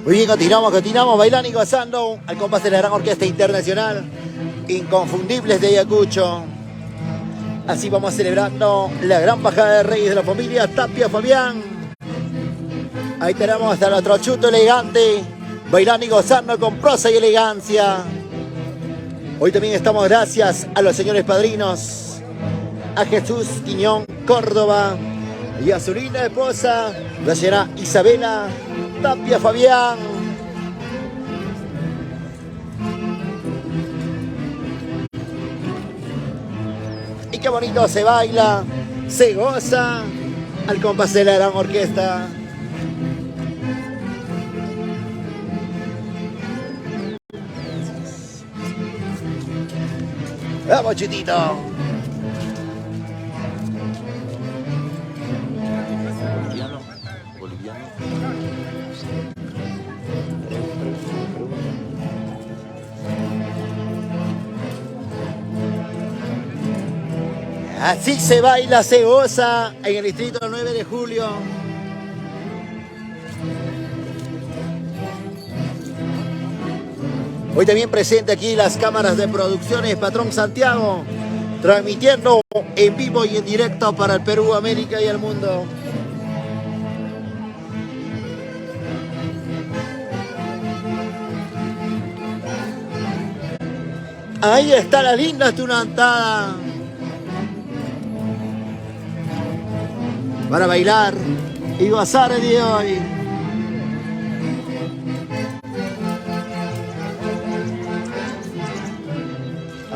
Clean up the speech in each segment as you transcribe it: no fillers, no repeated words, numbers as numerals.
Muy bien, continuamos bailando y gozando al compás de la gran orquesta internacional Inconfundibles de Ayacucho. Así vamos celebrando la gran bajada de reyes de la familia Tapia Fabián. Ahí tenemos a nuestro chuto elegante, bailando y gozando con prosa y elegancia. Hoy también estamos gracias a los señores padrinos, a Jesús Quiñón Córdoba y a su linda esposa, la señora Isabela Tapia Fabián. Y qué bonito se baila, se goza al compás de la gran orquesta. Vamos, chitito. Boliviano. Así se baila, se goza en el distrito 9 de julio. Hoy también presente aquí las cámaras de producciones Patrón Santiago, transmitiendo en vivo y en directo para el Perú, América y el mundo. Ahí está la linda tunantada para bailar y gozar el día de hoy.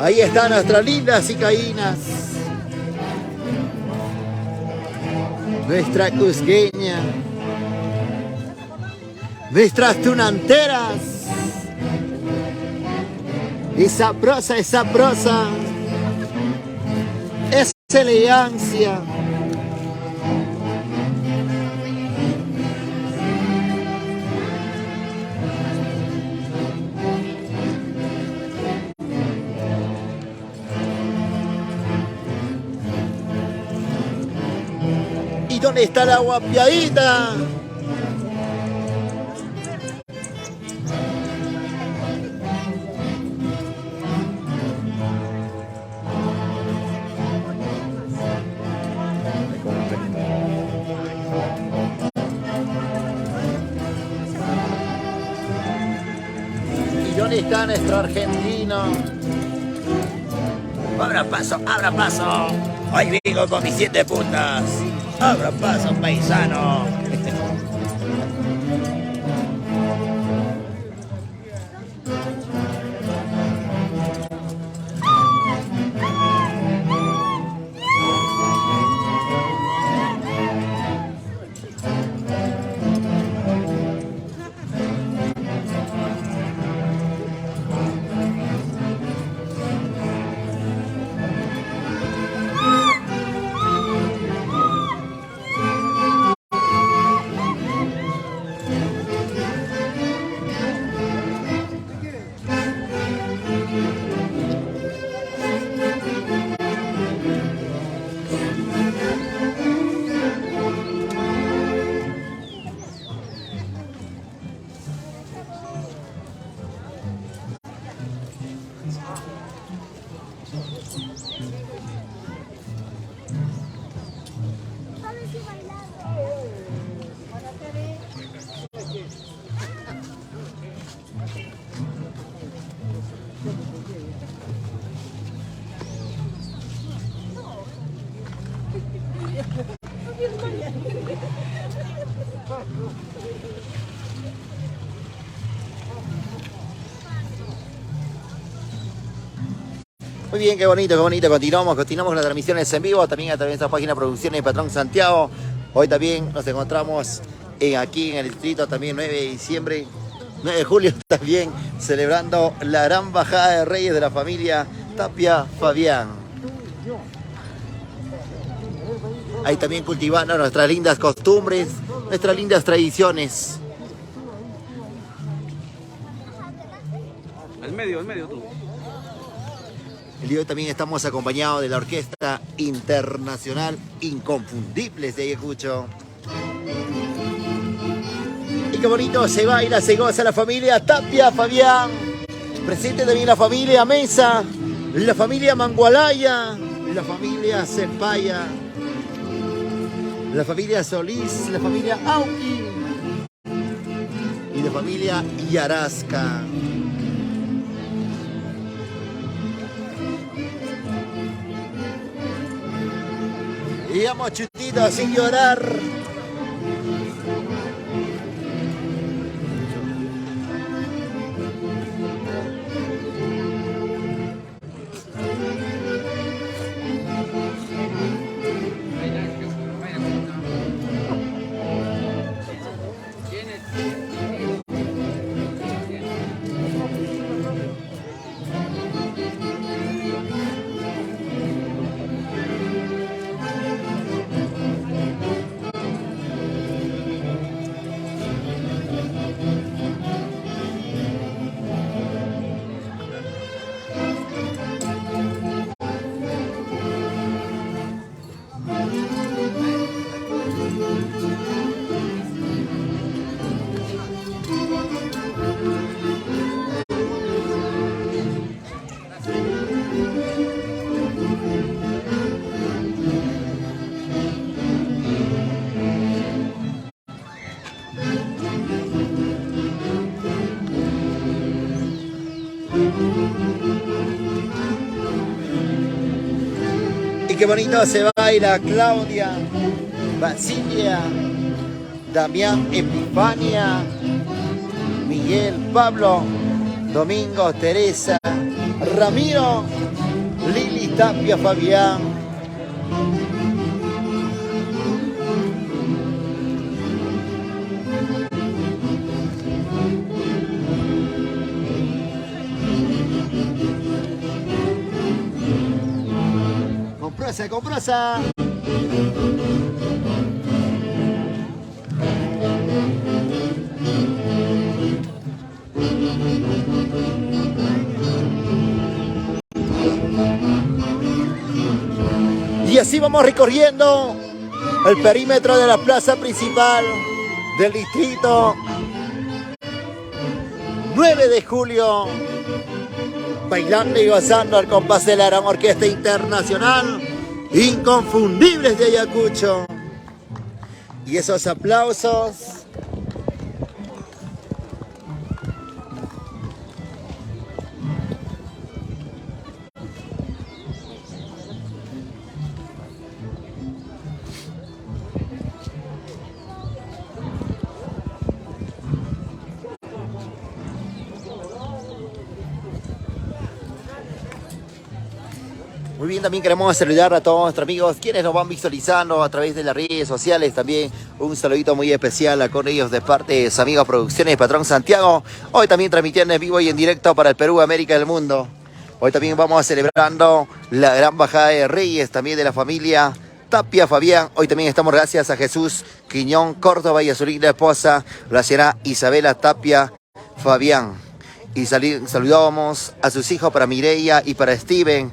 Ahí están nuestras lindas icaínas, nuestra cusqueña, nuestras tunanteras. Esa prosa, esa elegancia. ¿Y dónde está la guapiadita? ¿Y dónde está nuestro argentino? Abra paso. Hoy vengo con mis 7 puntas. Abra paso, paisano. Muy bien, qué bonito. Continuamos con las transmisiones en vivo, también a través de esta página de producciones Patrón Santiago. Hoy también nos encontramos aquí en el distrito, también 9 de diciembre, 9 de julio también, celebrando la gran bajada de reyes de la familia Tapia Fabián. Ahí también cultivando nuestras lindas costumbres, nuestras lindas tradiciones. Al medio tú. El día de hoy también estamos acompañados de la Orquesta Internacional Inconfundibles de Ayacucho. Y qué bonito se baila, se goza la familia Tapia Fabián. Presente también la familia Mesa, la familia Mangualaya, la familia Cepaya, la familia Solís, la familia Auqui y la familia Yarasca. Y vamos chutitos sin llorar. Qué bonito se baila Claudia, Basilia, Damián, Epifania, Miguel, Pablo, Domingo, Teresa, Ramiro, Lili, Tapia, Fabián. Con prosa. Y así vamos recorriendo el perímetro de la plaza principal del distrito 9 de julio, bailando y gozando al compás de la gran orquesta internacional Inconfundibles de Ayacucho. Y esos aplausos muy bien. También queremos saludar a todos nuestros amigos quienes nos van visualizando a través de las redes sociales. También un saludito muy especial a con ellos de parte de sus amigos Producciones Patrón Santiago. Hoy también transmitiendo en vivo y en directo para el Perú, América y el mundo. Hoy también vamos celebrando la gran bajada de Reyes, también de la familia Tapia Fabián. Hoy también estamos gracias a Jesús Quiñón Córdoba y a su linda esposa, la señora Isabela Tapia Fabián. Y saludamos a sus hijos, para Mireia y para Steven.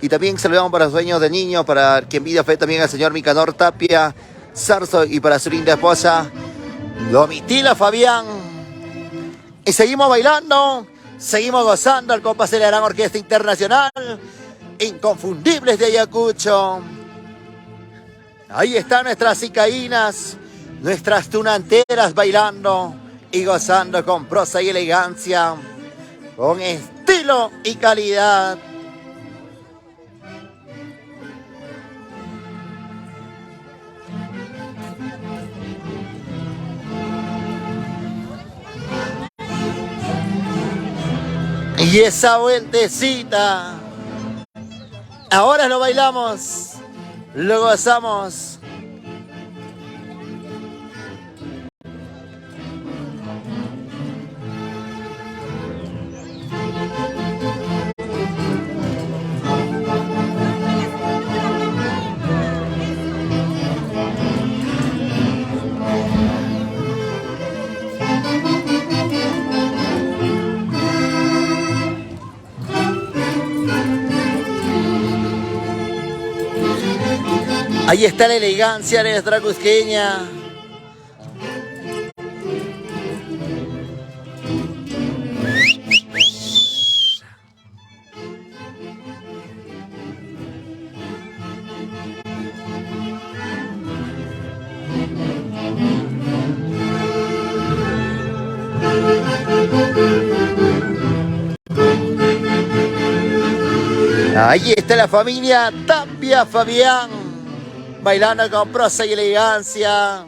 Y también saludamos para los dueños de niños, para quien vida fe también al señor Micanor Tapia Zarzo y para su linda esposa, Domitila Fabián. Y seguimos bailando, seguimos gozando al compás de la gran orquesta internacional Inconfundibles de Ayacucho. Ahí están nuestras icaínas, nuestras tunanteras bailando y gozando con prosa y elegancia, con estilo y calidad. Y esa vueltecita, ahora lo bailamos, lo gozamos. Ahí está la elegancia de nuestra cusqueña. Ahí está la familia Tapia Fabián, bailando con prosa y elegancia.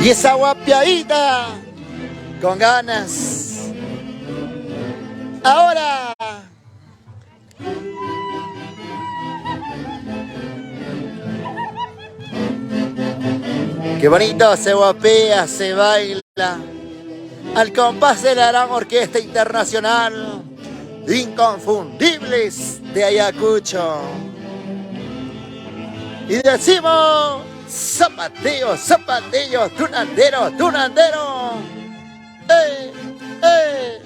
Y esa guapiadita con ganas. Ahora. Qué bonito se guapea, se baila. Al compás de la gran orquesta internacional. Inconfundibles de Ayacucho. Y decimos... Zapateo, zapateo, tunandero, tunandero. ¡Eh, eh!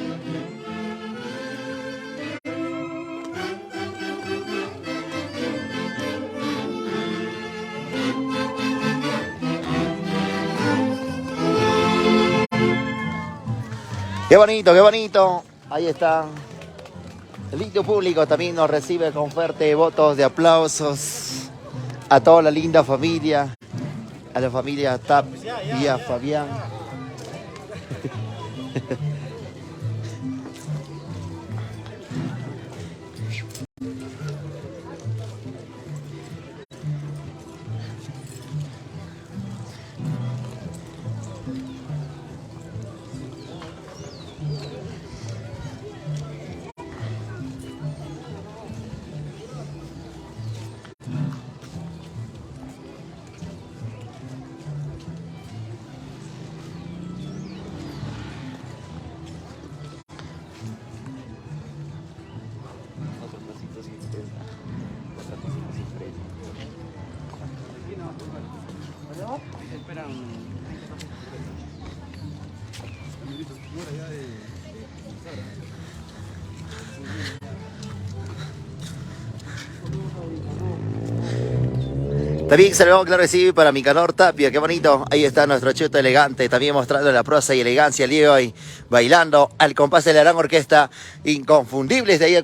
Qué bonito, qué bonito. Ahí está. El lindo público también nos recibe con fuertes votos de aplausos. A toda la linda familia, a la familia Tapia Fabián. También saludamos, claro que sí, para Nicanor Tapia, qué bonito. Ahí está nuestro chuto elegante, también mostrando la prosa y elegancia el día de hoy, bailando al compás de la gran orquesta Inconfundibles de ahí.